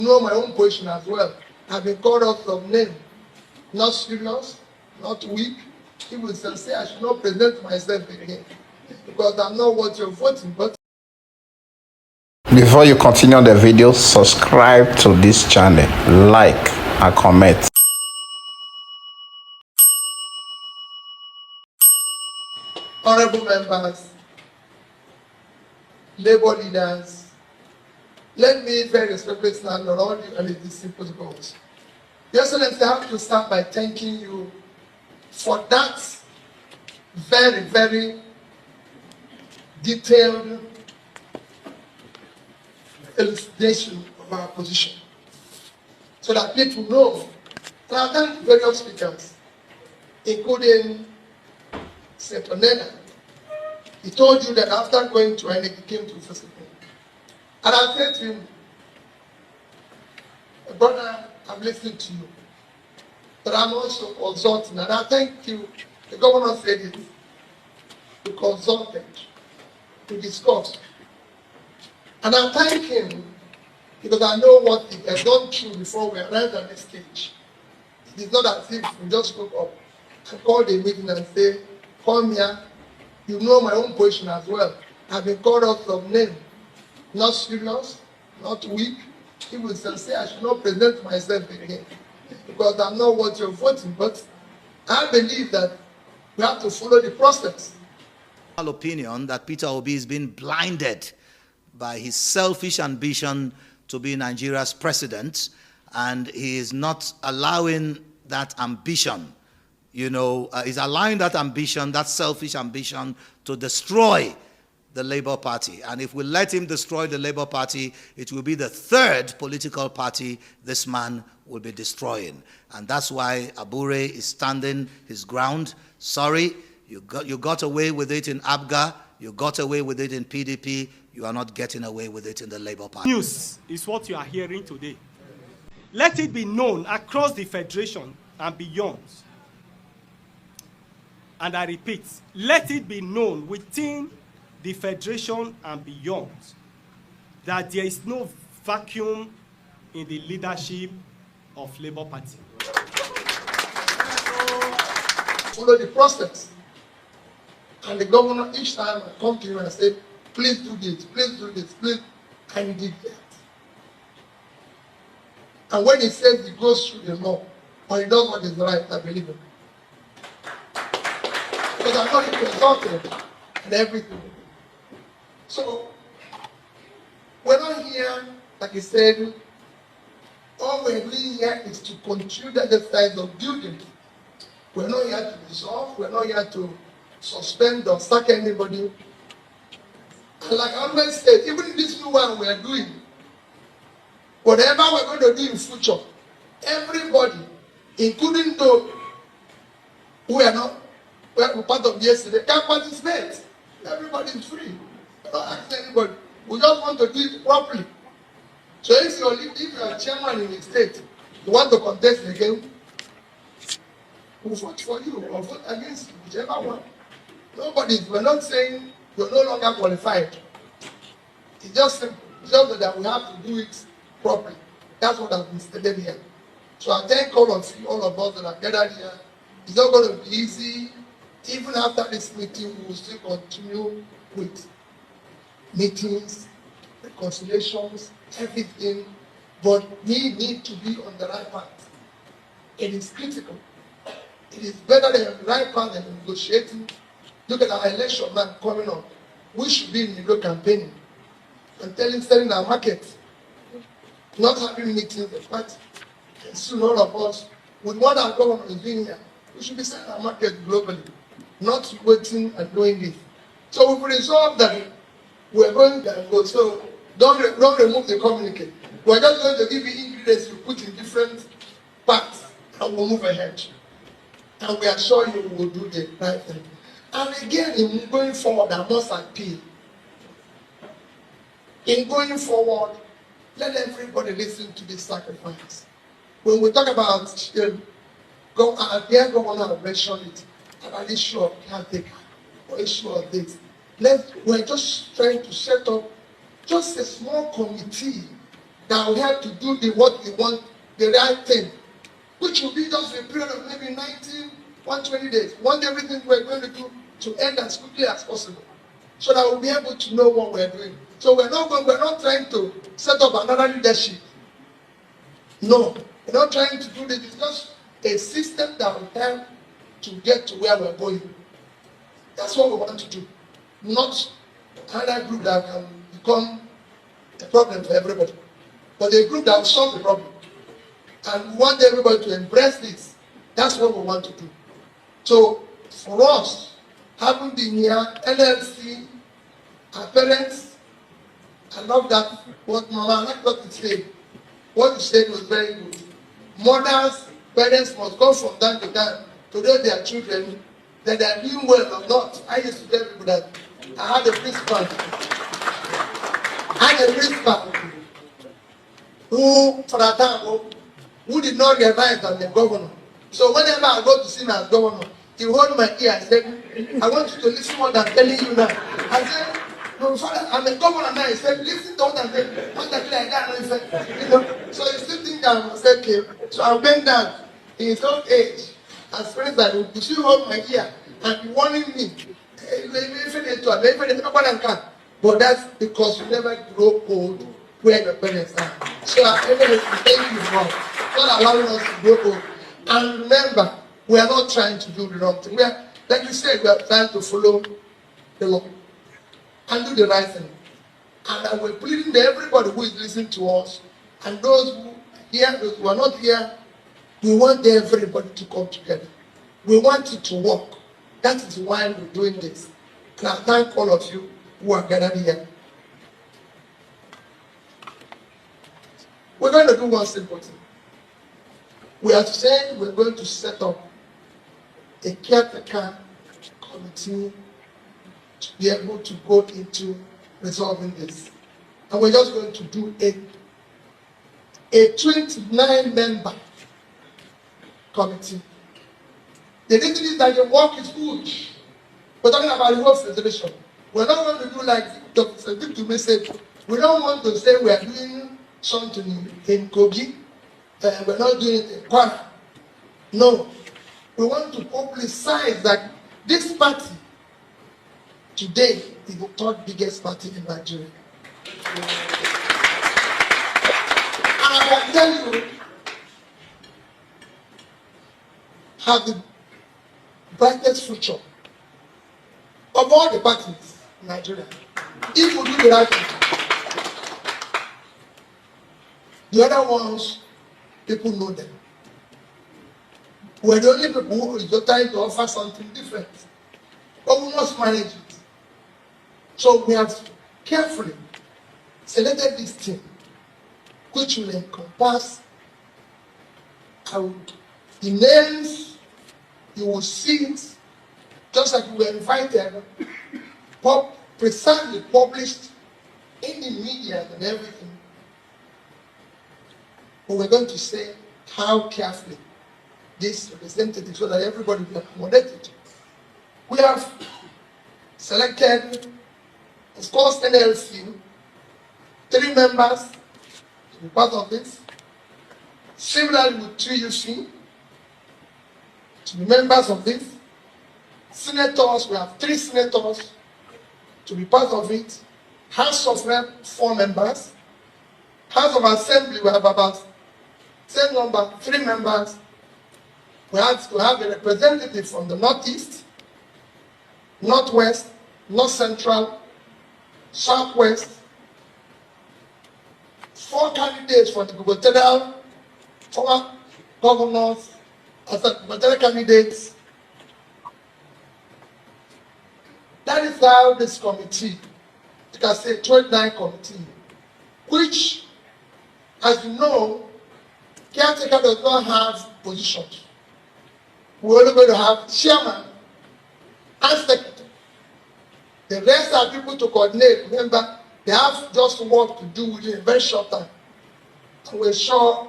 know my own position as well. I've been called out of name, not serious, not weak. People say I should not present myself again because I'm not what you're voting. But before you continue the video, subscribe to this channel, like and comment. Honorable members, labor leaders, let me very respectfully stand on all you and these simple goals. Your Excellency, I have to start by thanking you for that very, very detailed elucidation of our position so that people know. And I thank various speakers, including Senator Nena. He told you that after going to INEC, he came to visit me. And I said to him, brother, I'm listening to you. But I'm also consulting. And I thank you. The governor said it. We consulted. We discussed. And I thank him because I know what he has gone through before we arrived at this stage. It is not as if we just spoke up and called a meeting and say, come here. You know my own position as well. I've been called out of name, not serious, not weak. People say I should not present myself again because I'm not what you're voting. But I believe that we have to follow the process. Opinion that Peter Obi is being blinded by his selfish ambition to be Nigeria's president, and he is not allowing that ambition. He's allowing that ambition, that selfish ambition, to destroy the Labour Party. And if we let him destroy the Labour Party, it will be the third political party this man will be destroying. And that's why Abure is standing his ground. Sorry, you got away with it in ABGA, you got away with it in PDP, you are not getting away with it in the Labour Party. News is what you are hearing today. Let it be known across the Federation and beyond. And I repeat, let it be known within the Federation and beyond that there is no vacuum in the leadership of Labour Party. Follow the process. And the governor, each time I come to him and say, please do this, please, and he did that. And when he says he goes through the law, or he does what is right, I believe him. Because I'm not consulted and everything. So, we're not here, like he said, all we're doing here is to continue the exercise of building. We're not here to resolve, we're not here to suspend or sack anybody. And like I always said, even in this new one we're doing, whatever we're going to do in future, everybody, including those who are not part of yesterday, can participate. Everybody is free. We're not asking anybody. We just want to do it properly. So if you're a chairman in the state, you want to contest again, we'll vote for you or vote against you, whichever one. We're not saying you're no longer qualified. It's just simple. It's just that we have to do it properly. That's what has been stated here. So I thank all of you, all of us that are gathered here. It's not going to be easy. Even after this meeting, we will still continue with meetings, reconciliations, everything. But we need to be on the right path. It is critical. It is better than the right path than negotiating. Look at our election man coming up. We should be in the campaigning and selling our market, not having meetings, but and soon all of us, with what our government is doing here, we should be selling our market globally, not waiting and doing this. So we've resolved that we're going to go. So don't remove the communicate. We're just going to give you ingredients you put in different parts and we'll move ahead. And we assure you we will do the right thing. And again, in going forward, I must appeal. In going forward, let everybody listen to this sacrifice. When we talk about dear governor mentioned it, about issue of caretaker or issue of this. We're just trying to set up just a small committee that will help to do what we want, the right thing, which will be just a period of maybe 120 days. We want everything we're going to do to end as quickly as possible, so that we'll be able to know what we're doing. So we're not trying to set up another leadership. No, we're not trying to do this. It's just a system that will help to get to where we're going. That's what we want to do. Not another group that can become a problem for everybody, but a group that will solve the problem. And we want everybody to embrace this. That's what we want to do. So for us, having been here, NLC, our parents, I love that. What Mama, I like what you said. What you said was very good. Mothers, parents must go from time to time to know their children that they are doing well or not. I used to tell people that I had a principal who, for a time, who did not realize that the governor. So whenever I go to see him as governor, he hold my ear and said, I want you to listen to what I'm telling you now. I said, no, Father, I'm a governor now. He said, listen to what I'm saying. What I'm like that. He said, you know, so he's sitting down and said, okay. So I went down in his old age. As friends that you should hold my ear and be warning me. But that's because you never grow old where your parents are. So thank you for not allowing us to grow old. And remember, we are not trying to do the wrong thing. We are, like you said, we are trying to follow the law and do the right thing. And we're pleading to everybody who is listening to us and those who are here, those who are not here. We want everybody to come together. We want it to work. That is why we're doing this. And I thank all of you who are gathered here. We're going to do one simple thing. We have said we're going to set up a caretaker committee to be able to go into resolving this. And we're just going to do a 29-member committee. The reason is that the work is good. We're talking about the whole federation. We're not going to do like Dr. Victor said. We don't want to say we are doing something in Kogi. We're not doing it in Kwara. No. We want to publicize that this party today is the third biggest party in Nigeria. And I can tell you, have the brightest future of all the parties in Nigeria. If we do the right thing. The other ones, people know them. We're the only people who is trying to offer something different. But we must manage it. So we have carefully selected this team, which will encompass the names. You will see it, just like you were invited, precisely published in the media and everything. But we're going to say how carefully this representative, so that everybody will be accommodated. We have selected, of course, NLC, 3 members to be part of this. Similarly with 3UC, to be members of this. Senators, we have 3 senators to be part of it. House of Rep, 4 members. House of Assembly, we have about same number, 3 members. We have to have a representative from the Northeast, Northwest, North Central, Southwest. 4 candidates for the gubernatorial, former governors, as gubernatorial candidates. That is how this committee, you can say 29 committee, which, as you know, caretaker does not have positions. We're only going to have chairman and secretary. The rest are people to coordinate. Remember, they have just work to do within a very short time. And we're sure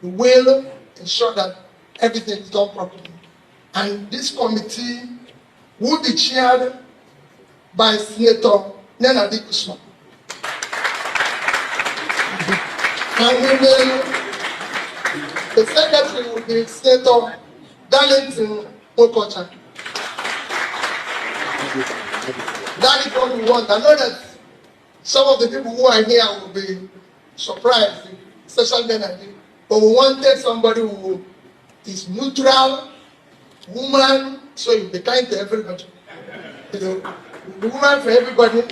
we will ensure that everything is done properly. And this committee will be chaired by Senator Nana Usman. And the secretary will be Senator Darlington Okocha. That is what we want. I know that some of the people who are here will be surprised, especially men and women. But we wanted somebody who is neutral, woman, so you'll be kind to everybody. You know, the woman for everybody.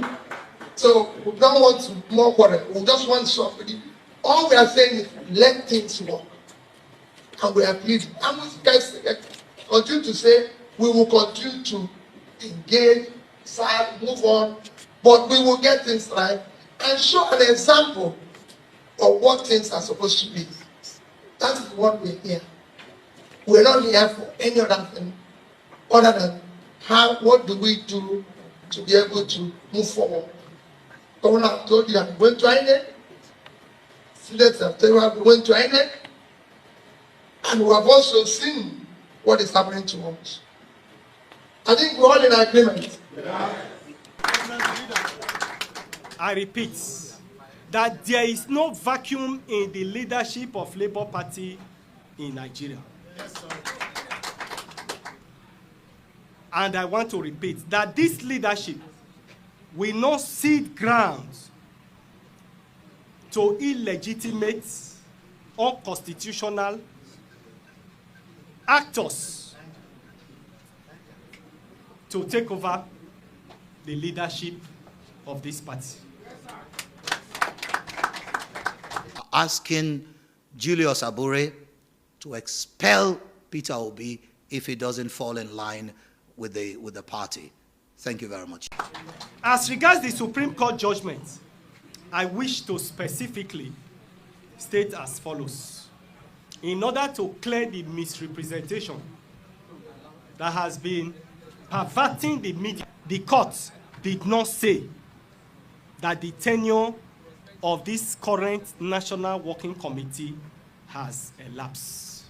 So we don't want more quarrel. We just want somebody. All we are saying is let things work. And we are pleased. And we guys continue to say we will continue to engage, serve, move on, but we will get things right and show an example of what things are supposed to be. That is what we're here. We're not here for any other thing other than what do we do to be able to move forward. Governor have told you I'm going to INEC. Students have told you I'm going to INEC. And we have also seen what is happening to us. I think we're all in agreement. I repeat that there is no vacuum in the leadership of Labour Party in Nigeria. Yes, sir. And I want to repeat that this leadership will not cede grounds to illegitimate, unconstitutional actors to take over the leadership of this party. Asking Julius Abure to expel Peter Obi if he doesn't fall in line with the party. Thank you very much. As regards the Supreme Court judgment, I wish to specifically state as follows. In order to clear the misrepresentation that has been perverting the media, the court did not say that the tenure of this current National Working Committee has elapsed.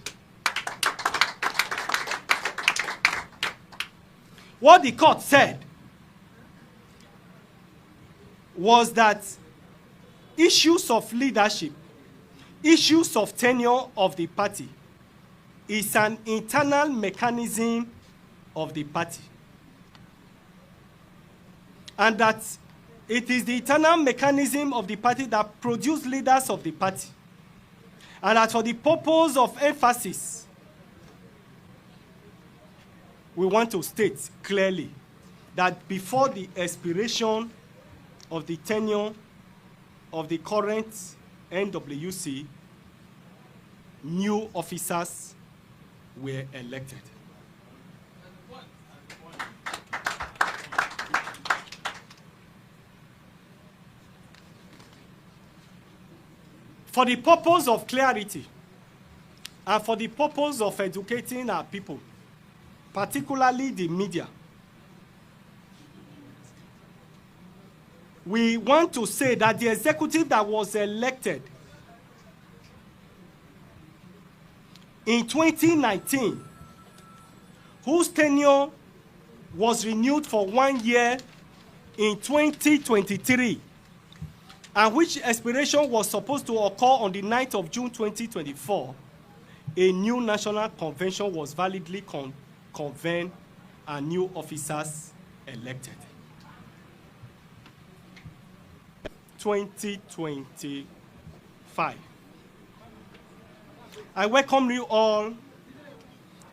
What the court said was that issues of leadership, issues of tenure of the party is an internal mechanism of the party. And that it is the internal mechanism of the party that produces leaders of the party. And that for the purpose of emphasis, we want to state clearly that before the expiration of the tenure of the current NWC, new officers were elected. For the purpose of clarity and for the purpose of educating our people, particularly the media, we want to say that the executive that was elected in 2019, whose tenure was renewed for 1 year in 2023, and which expiration was supposed to occur on the 9th of June 2024, a new national convention was validly convened and new officers elected. 2025. I welcome you all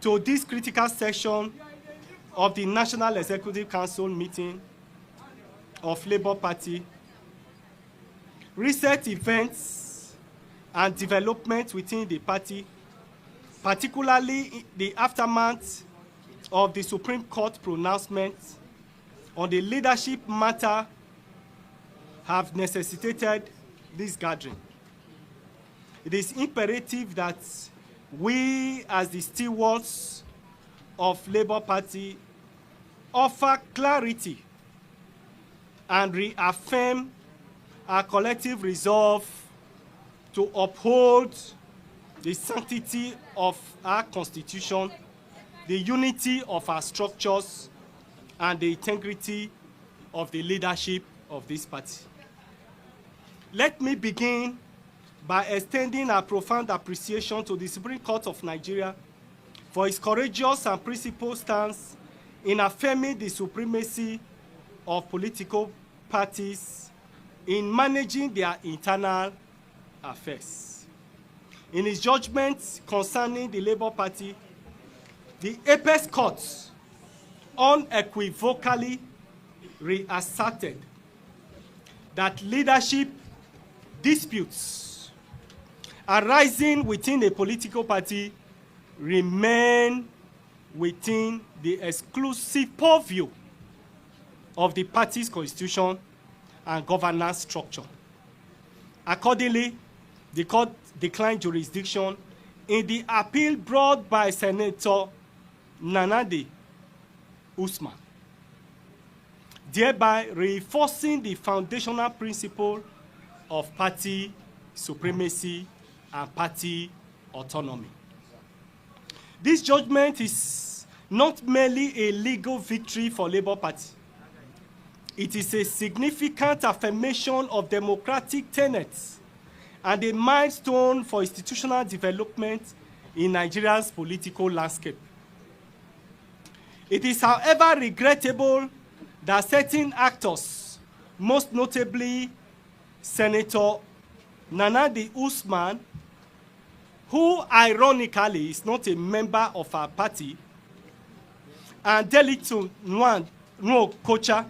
to this critical session of the National Executive Council meeting of Labour Party. Recent events and developments within the party, particularly the aftermath of the Supreme Court pronouncement on the leadership matter, have necessitated this gathering. It is imperative that we, as the stewards of Labour Party, offer clarity and reaffirm our collective resolve to uphold the sanctity of our Constitution, the unity of our structures, and the integrity of the leadership of this party. Let me begin by extending our profound appreciation to the Supreme Court of Nigeria for its courageous and principled stance in affirming the supremacy of political parties in managing their internal affairs. In its judgment concerning the Labour Party, the Apex Court unequivocally reasserted that leadership disputes arising within a political party remain within the exclusive purview of the party's constitution and governance structure. Accordingly, the court declined jurisdiction in the appeal brought by Senator Nanadi Usman, thereby reinforcing the foundational principle of party supremacy and party autonomy. This judgment is not merely a legal victory for Labour Party. It is a significant affirmation of democratic tenets and a milestone for institutional development in Nigeria's political landscape. It is, however, regrettable that certain actors, most notably Senator Nanadi Usman, who ironically is not a member of our party, and Delitu Nuo Kocha,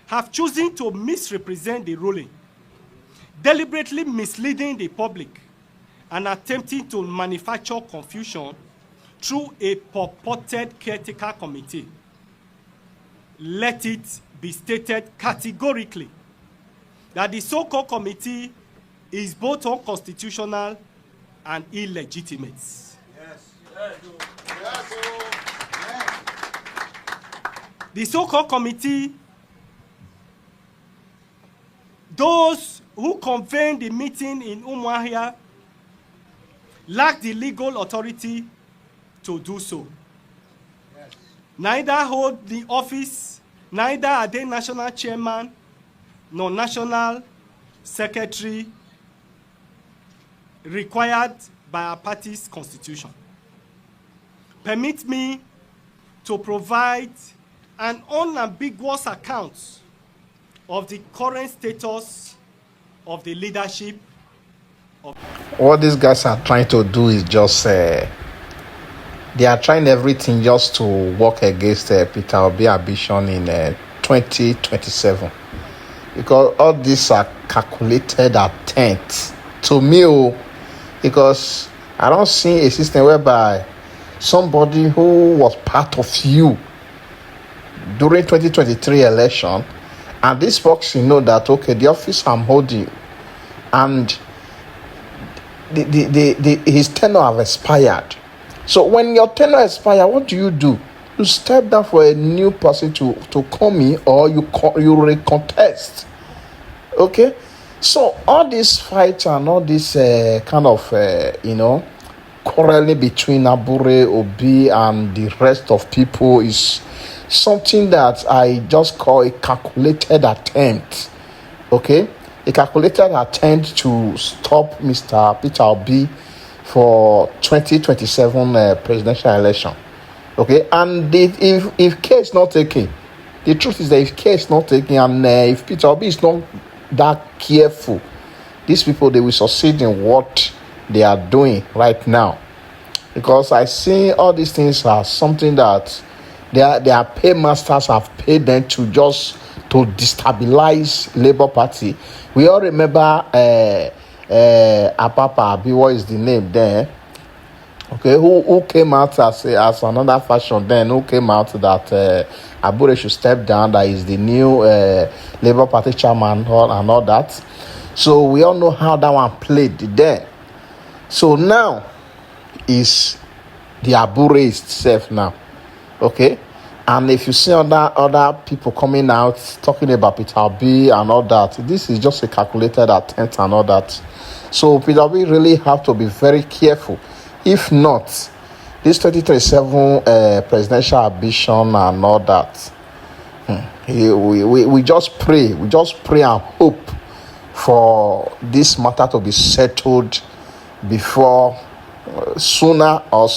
have chosen to misrepresent the ruling, deliberately misleading the public and attempting to manufacture confusion through a purported caretaker committee. Let it be stated categorically that the so-called committee is both unconstitutional and illegitimate. Yes. The so-called committee, those who convened the meeting in Umuahia, lack the legal authority to do so. Yes. Neither hold the office, neither are they national chairman nor national secretary required by our party's constitution. Permit me to provide an unambiguous account of the current status of the leadership of... What these guys are trying to do is just they are trying everything just to work against Peter Obi ambition in 2027, because all these are calculated attempts to me, because I don't see a system whereby somebody who was part of you during 2023 election, and these folks, you know that, okay, the office I'm holding, and his tenure have expired. So when your tenure expires, what do? You step down for a new person to come in, or you recontest. Okay? So all this fight and all this kind of, quarreling between Abure, Obi, and the rest of people is something that I just call a calculated attempt. Okay? A calculated attempt to stop Mr. Peter Obi for 2027 presidential election. Okay? And if care is not taken, the truth is that if care is not taken, and if Peter Obi is not that careful, these people, they will succeed in what they are doing right now. Because I see all these things as something that their paymasters have paid them to just to destabilize Labour Party. We all remember Apapa Abi, what is the name there? Okay, who came out as another fashion then, who came out that Abure should step down, that is the new Labour Party chairman and all that. So we all know how that one played then. So now is the Abure itself now. Okay? And if you see other people coming out talking about Peter Obi and all that, this is just a calculated attempt and all that. So Peter Obi really have to be very careful. If not, this 2027 presidential ambition and all that, we just pray and hope for this matter to be settled before sooner or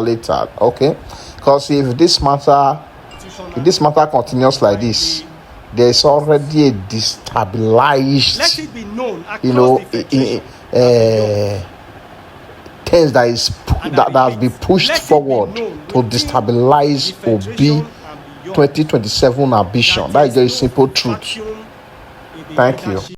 later, okay? Because if this matter continues like this, there is already a destabilized, Let it be known across you know, the federation things that has been pushed forward to destabilize Obi 2027 ambition. That is just simple truth. Thank you.